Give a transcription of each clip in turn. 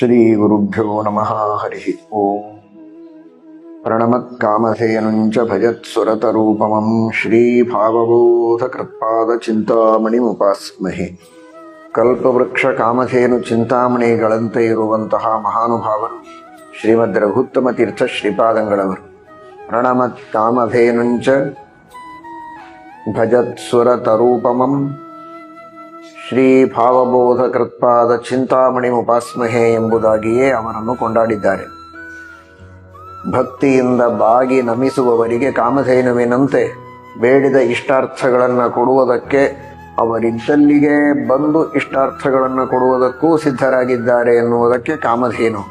ಶ್ರೀಗುರುಭ್ಯೋ ನಮಃ. ಹರಿ ಓಂ. ಪ್ರಣಮತ್ಕಾಮಧೇನುಂಚ ಭಜತ್ಸುರತರೂಪಮಂ ಶ್ರೀಭಾವಬೋಧಕೃತ್ಪಾದಚಿಂತಾಮಣಿಮುಪಾಸ್ಮಹೆ. ಕಲ್ಪವೃಕ್ಷ ಕಾಮಧೇನು ಚಿಂತಾಮಣಿಗಳಂತೆ ಇರುವಂತಹ ಮಹಾನುಭಾವರು ಶ್ರೀಮದ್ ರಘುತ್ತಮ ತೀರ್ಥ ಶ್ರೀಪಾದಂಗಳವರು. ಪ್ರಣಮತ್ಕಾಮಧೇನುಂಚ ಭಜತ್ಸುರತರೂಪಮಂ ಶ್ರೀ ಭಾವಬೋಧಕೃತ್ಪಾದ ಚಿಂತಾಮಣಿ ಉಪಾಸ್ಮಹೆ ಎಂಬುದಾಗಿಯೇ ಅವರನ್ನು ಕೊಂಡಾಡಿದ್ದಾರೆ. ಭಕ್ತಿಯಿಂದ ಬಾಗಿ ನಮಿಸುವವರಿಗೆ ಕಾಮಧೇನುವಿನಂತೆ ಬೇಡಿದ ಇಷ್ಟಾರ್ಥಗಳನ್ನು ಕೊಡುವುದಕ್ಕೆ, ಅವರಿದ್ದಲ್ಲಿಗೆ ಬಂದು ಇಷ್ಟಾರ್ಥಗಳನ್ನು ಕೊಡುವುದಕ್ಕೂ ಸಿದ್ಧರಾಗಿದ್ದಾರೆ ಎನ್ನುವುದಕ್ಕೆ ಕಾಮಧೇನು.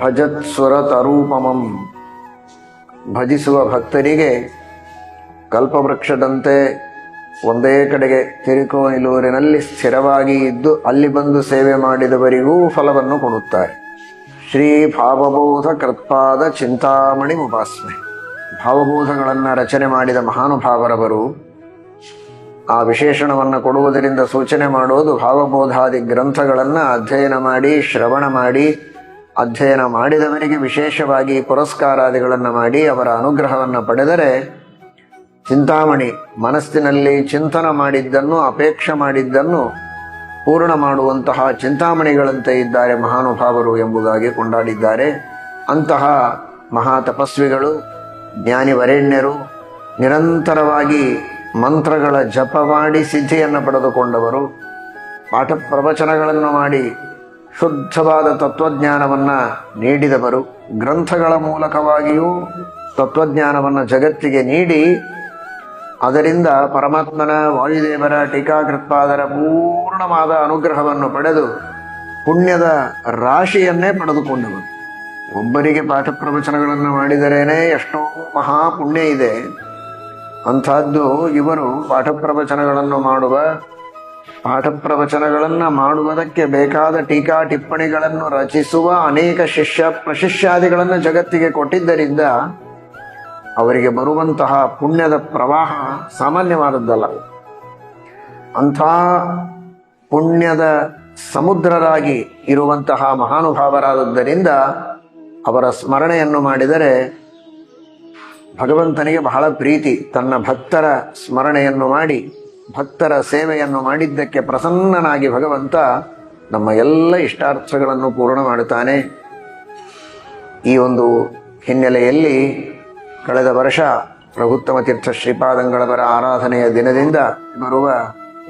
ಭಜತ್ಸುರತರೂಪಮಂ, ಭಜಿಸುವ ಭಕ್ತರಿಗೆ ಕಲ್ಪವೃಕ್ಷದಂತೆ ಒಂದೇ ಕಡೆಗೆ ತಿರುಕೋನಿಲೂರಿನಲ್ಲಿ ಸ್ಥಿರವಾಗಿ ಇದ್ದು ಅಲ್ಲಿ ಬಂದು ಸೇವೆ ಮಾಡಿದವರಿಗೂ ಫಲವನ್ನು ಕೊಡುತ್ತಾರೆ. ಶ್ರೀ ಭಾವಬೋಧ ಕೃತ್ಪಾದ ಚಿಂತಾಮಣಿ ಉಪಾಸ್ಮೆ. ಭಾವಬೋಧಗಳನ್ನು ರಚನೆ ಮಾಡಿದ ಮಹಾನುಭಾವರವರು ಆ ವಿಶೇಷಣವನ್ನು ಕೊಡುವುದರಿಂದ ಸೂಚನೆ ಮಾಡೋದು ಭಾವಬೋಧಾದಿ ಗ್ರಂಥಗಳನ್ನು ಅಧ್ಯಯನ ಮಾಡಿ, ಶ್ರವಣ ಮಾಡಿ, ಅಧ್ಯಯನ ಮಾಡಿದವರಿಗೆ ವಿಶೇಷವಾಗಿ ಪುರಸ್ಕಾರಾದಿಗಳನ್ನು ಮಾಡಿ ಅವರ ಅನುಗ್ರಹವನ್ನು ಪಡೆದರೆ ಚಿಂತಾಮಣಿ, ಮನಸ್ಸಿನಲ್ಲಿ ಚಿಂತನ ಮಾಡಿದ್ದನ್ನು, ಅಪೇಕ್ಷೆ ಮಾಡಿದ್ದನ್ನು ಪೂರ್ಣ ಮಾಡುವಂತಹ ಚಿಂತಾಮಣಿಗಳಂತೆ ಇದ್ದಾರೆ ಮಹಾನುಭಾವರು ಎಂಬುದಾಗಿ ಕೊಂಡಾಡಿದ್ದಾರೆ. ಅಂತಹ ಮಹಾ ತಪಸ್ವಿಗಳು, ಜ್ಞಾನಿವರೇಣ್ಯರು, ನಿರಂತರವಾಗಿ ಮಂತ್ರಗಳ ಜಪ ಮಾಡಿ ಸಿದ್ಧಿಯನ್ನು ಪಡೆದುಕೊಂಡವರು, ಪಾಠ ಪ್ರವಚನಗಳನ್ನು ಮಾಡಿ ಶುದ್ಧವಾದ ತತ್ವಜ್ಞಾನವನ್ನು ನೀಡಿದವರು, ಗ್ರಂಥಗಳ ಮೂಲಕವಾಗಿಯೂ ತತ್ವಜ್ಞಾನವನ್ನು ಜಗತ್ತಿಗೆ ನೀಡಿ ಅದರಿಂದ ಪರಮಾತ್ಮನ, ವಾಯುದೇವರ, ಟೀಕಾಕೃತ್ಪಾದರ ಪೂರ್ಣವಾದ ಅನುಗ್ರಹವನ್ನು ಪಡೆದು ಪುಣ್ಯದ ರಾಶಿಯನ್ನೇ ಪಡೆದುಕೊಂಡವರು. ಒಬ್ಬರಿಗೆ ಪಾಠ ಪ್ರವಚನಗಳನ್ನು ಮಾಡಿದರೇನೆ ಎಷ್ಟೋ ಮಹಾ ಪುಣ್ಯ ಇದೆ. ಅಂಥದ್ದು ಇವರು ಪಾಠ ಪ್ರವಚನಗಳನ್ನು ಮಾಡುವುದಕ್ಕೆ ಬೇಕಾದ ಟೀಕಾ ಟಿಪ್ಪಣಿಗಳನ್ನು ರಚಿಸುವ ಅನೇಕ ಶಿಷ್ಯ ಪ್ರಶಿಷ್ಯಾದಿಗಳನ್ನು ಜಗತ್ತಿಗೆ ಕೊಟ್ಟಿದ್ದರಿಂದ ಅವರಿಗೆ ಬರುವಂತಹ ಪುಣ್ಯದ ಪ್ರವಾಹ ಸಾಮಾನ್ಯವಾದದ್ದಲ್ಲ. ಅಂಥ ಪುಣ್ಯದ ಸಮುದ್ರರಾಗಿ ಇರುವಂತಹ ಮಹಾನುಭಾವರಾದದ್ದರಿಂದ ಅವರ ಸ್ಮರಣೆಯನ್ನು ಮಾಡಿದರೆ ಭಗವಂತನಿಗೆ ಬಹಳ ಪ್ರೀತಿ. ತನ್ನ ಭಕ್ತರ ಸ್ಮರಣೆಯನ್ನು ಮಾಡಿ, ಭಕ್ತರ ಸೇವೆಯನ್ನು ಮಾಡಿದ್ದಕ್ಕೆ ಪ್ರಸನ್ನನಾಗಿ ಭಗವಂತ ನಮ್ಮ ಎಲ್ಲ ಇಷ್ಟಾರ್ಥಗಳನ್ನು ಪೂರ್ಣ ಮಾಡುತ್ತಾನೆ. ಈ ಒಂದು ಹಿನ್ನೆಲೆಯಲ್ಲಿ ಕಳೆದ ವರ್ಷ ರಘುತ್ತಮ ತೀರ್ಥ ಶ್ರೀಪಾದಂಗಳವರ ಆರಾಧನೆಯ ದಿನದಿಂದ ಬರುವ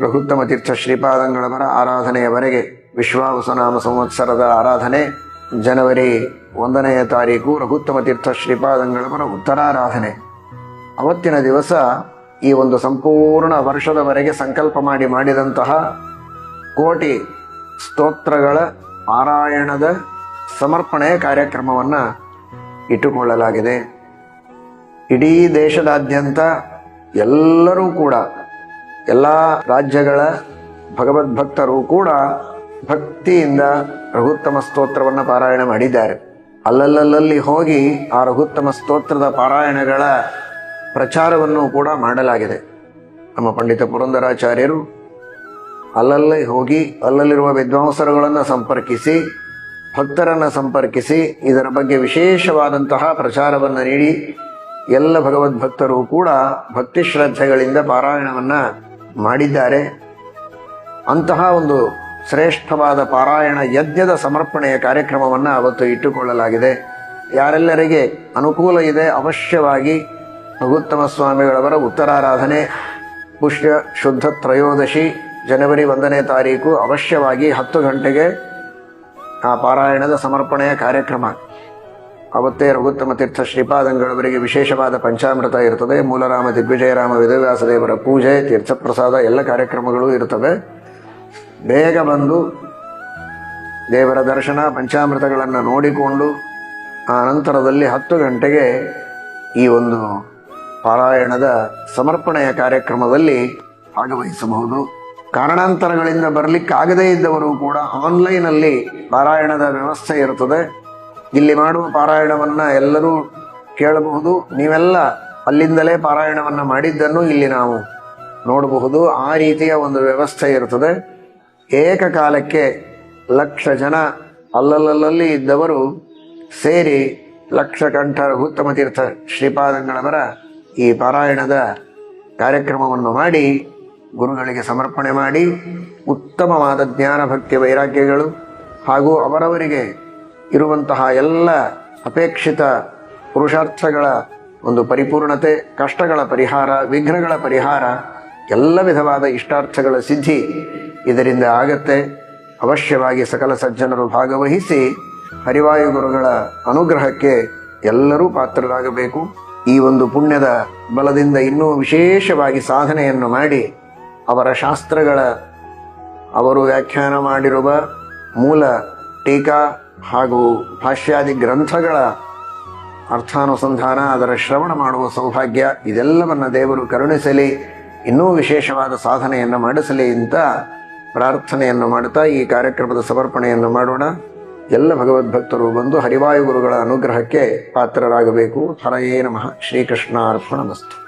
ರಘುತ್ತಮ ತೀರ್ಥ ಶ್ರೀಪಾದಂಗಳವರ ಆರಾಧನೆಯವರೆಗೆ ವಿಶ್ವಾವಸುನಾಮ ಸಂವತ್ಸರದ ಆರಾಧನೆ ಜನವರಿ 1ನೇ ತಾರೀಕು ರಘುತ್ತಮ ತೀರ್ಥ ಶ್ರೀಪಾದಂಗಳವರ ಉತ್ತರಾರಾಧನೆ. ಅವತ್ತಿನ ದಿವಸ ಈ ಒಂದು ಸಂಪೂರ್ಣ ವರ್ಷದವರೆಗೆ ಸಂಕಲ್ಪ ಮಾಡಿದಂತಹ ಕೋಟಿ ಸ್ತೋತ್ರಗಳ ಪಾರಾಯಣದ ಸಮರ್ಪಣೆಯ ಕಾರ್ಯಕ್ರಮವನ್ನು ಇಟ್ಟುಕೊಳ್ಳಲಾಗಿದೆ. ಇಡೀ ದೇಶದಾದ್ಯಂತ ಎಲ್ಲರೂ ಕೂಡ, ಎಲ್ಲ ರಾಜ್ಯಗಳ ಭಗವದ್ಭಕ್ತರು ಕೂಡ ಭಕ್ತಿಯಿಂದ ರಘುತ್ತಮ ಸ್ತೋತ್ರವನ್ನು ಪಾರಾಯಣ ಮಾಡಿದ್ದಾರೆ. ಅಲ್ಲಲ್ಲಿ ಹೋಗಿ ಆ ರಘುತ್ತಮ ಸ್ತೋತ್ರದ ಪಾರಾಯಣಗಳ ಪ್ರಚಾರವನ್ನು ಕೂಡ ಮಾಡಲಾಗಿದೆ. ನಮ್ಮ ಪಂಡಿತ ಪುರಂದರಾಚಾರ್ಯರು ಅಲ್ಲಲ್ಲಿ ಹೋಗಿ ಅಲ್ಲಲ್ಲಿರುವ ವಿದ್ವಾಂಸರುಗಳನ್ನು ಸಂಪರ್ಕಿಸಿ, ಭಕ್ತರನ್ನು ಸಂಪರ್ಕಿಸಿ ಇದರ ಬಗ್ಗೆ ವಿಶೇಷವಾದಂತಹ ಪ್ರಚಾರವನ್ನು ನೀಡಿ ಎಲ್ಲ ಭಗವದ್ಭಕ್ತರು ಕೂಡ ಭಕ್ತಿ ಶ್ರದ್ಧೆಗಳಿಂದ ಪಾರಾಯಣವನ್ನು ಮಾಡಿದ್ದಾರೆ. ಅಂತಹ ಒಂದು ಶ್ರೇಷ್ಠವಾದ ಪಾರಾಯಣ ಯಜ್ಞದ ಸಮರ್ಪಣೆಯ ಕಾರ್ಯಕ್ರಮವನ್ನು ಅವತ್ತು ಇಟ್ಟುಕೊಳ್ಳಲಾಗಿದೆ. ಯಾರೆಲ್ಲರಿಗೆ ಅನುಕೂಲ ಇದೆ ಅವಶ್ಯವಾಗಿ ರಘುತ್ತಮ ಸ್ವಾಮಿಗಳವರ ಉತ್ತರಾರಾಧನೆ ಪುಷ್ಯ ಶುದ್ಧ ತ್ರಯೋದಶಿ ಜನವರಿ 1ನೇ ತಾರೀಕು ಅವಶ್ಯವಾಗಿ 10 ಗಂಟೆಗೆ ಆ ಪಾರಾಯಣದ ಸಮರ್ಪಣೆಯ ಕಾರ್ಯಕ್ರಮ. ಅವತ್ತೇ ರಘುತ್ತಮ ತೀರ್ಥ ಶ್ರೀಪಾದಂಗಳವರಿಗೆ ವಿಶೇಷವಾದ ಪಂಚಾಮೃತ ಇರ್ತದೆ. ಮೂಲರಾಮ ದಿಗ್ವಿಜಯರಾಮ ವೇದವ್ಯಾಸದೇವರ ಪೂಜೆ, ತೀರ್ಥಪ್ರಸಾದ ಎಲ್ಲ ಕಾರ್ಯಕ್ರಮಗಳು ಇರ್ತವೆ. ಬೇಗ ಬಂದು ದೇವರ ದರ್ಶನ, ಪಂಚಾಮೃತಗಳನ್ನು ನೋಡಿಕೊಂಡು ಆ ನಂತರದಲ್ಲಿ 10 ಗಂಟೆಗೆ ಈ ಒಂದು ಪಾರಾಯಣದ ಸಮರ್ಪಣೆಯ ಕಾರ್ಯಕ್ರಮದಲ್ಲಿ ಭಾಗವಹಿಸಬಹುದು. ಕಾರಣಾಂತರಗಳಿಂದ ಬರಲಿಕ್ಕಾಗದೇ ಇದ್ದವರು ಕೂಡ ಆನ್ಲೈನಲ್ಲಿ ಪಾರಾಯಣದ ವ್ಯವಸ್ಥೆ ಇರುತ್ತದೆ. ಇಲ್ಲಿ ಮಾಡುವ ಪಾರಾಯಣವನ್ನು ಎಲ್ಲರೂ ಕೇಳಬಹುದು. ನೀವೆಲ್ಲ ಅಲ್ಲಿಂದಲೇ ಪಾರಾಯಣವನ್ನು ಮಾಡಿದ್ದನ್ನು ಇಲ್ಲಿ ನಾವು ನೋಡಬಹುದು. ಆ ರೀತಿಯ ಒಂದು ವ್ಯವಸ್ಥೆ ಇರುತ್ತದೆ. ಏಕಕಾಲಕ್ಕೆ ಲಕ್ಷ ಜನ ಅಲ್ಲಲ್ಲಲ್ಲಿ ಇದ್ದವರು ಸೇರಿ ಲಕ್ಷಕಂಠ ರಘುತ್ತಮ ತೀರ್ಥ ಶ್ರೀಪಾದಂಗಳವರ ಈ ಪಾರಾಯಣದ ಕಾರ್ಯಕ್ರಮವನ್ನು ಮಾಡಿ ಗುರುಗಳಿಗೆ ಸಮರ್ಪಣೆ ಮಾಡಿ ಉತ್ತಮವಾದ ಜ್ಞಾನ ಭಕ್ತಿ ವೈರಾಗ್ಯಗಳು ಹಾಗೂ ಅವರವರಿಗೆ ಇರುವಂತಹ ಎಲ್ಲ ಅಪೇಕ್ಷಿತ ಪುರುಷಾರ್ಥಗಳ ಒಂದು ಪರಿಪೂರ್ಣತೆ, ಕಷ್ಟಗಳ ಪರಿಹಾರ, ವಿಘ್ನಗಳ ಪರಿಹಾರ, ಎಲ್ಲ ವಿಧವಾದ ಇಷ್ಟಾರ್ಥಗಳ ಸಿದ್ಧಿ ಇದರಿಂದ ಆಗತ್ತೆ. ಅವಶ್ಯವಾಗಿ ಸಕಲ ಸಜ್ಜನರು ಭಾಗವಹಿಸಿ ಹರಿವಾಯು ಗುರುಗಳ ಅನುಗ್ರಹಕ್ಕೆ ಎಲ್ಲರೂ ಪಾತ್ರರಾಗಬೇಕು. ಈ ಒಂದು ಪುಣ್ಯದ ಬಲದಿಂದ ಇನ್ನೂ ವಿಶೇಷವಾಗಿ ಸಾಧನೆಯನ್ನು ಮಾಡಿ ಅವರ ಶಾಸ್ತ್ರಗಳ, ಅವರು ವ್ಯಾಖ್ಯಾನ ಮಾಡಿರುವ ಮೂಲ ಟೀಕಾ ಹಾಗೂ ಭಾಷ್ಯಾದಿ ಗ್ರಂಥಗಳ ಅರ್ಥಾನುಸಂಧಾನ, ಅದರ ಶ್ರವಣ ಮಾಡುವ ಸೌಭಾಗ್ಯ ಇದೆಲ್ಲವನ್ನು ದೇವರು ಕರುಣಿಸಲಿ, ಇನ್ನೂ ವಿಶೇಷವಾದ ಸಾಧನೆಯನ್ನು ಮಾಡಿಸಲಿ ಅಂತ ಪ್ರಾರ್ಥನೆಯನ್ನು ಮಾಡುತ್ತಾ ಈ ಕಾರ್ಯಕ್ರಮದ ಸಮರ್ಪಣೆಯನ್ನು ಮಾಡೋಣ. ಎಲ್ಲ ಭಗವದ್ಭಕ್ತರು ಬಂದು ಹರಿವಾಯು ಗುರುಗಳ ಅನುಗ್ರಹಕ್ಕೆ ಪಾತ್ರರಾಗಬೇಕು. ಹರಯೇ ನಮಃ. ಶ್ರೀಕೃಷ್ಣಾರ್ಪಣಮಸ್ತು.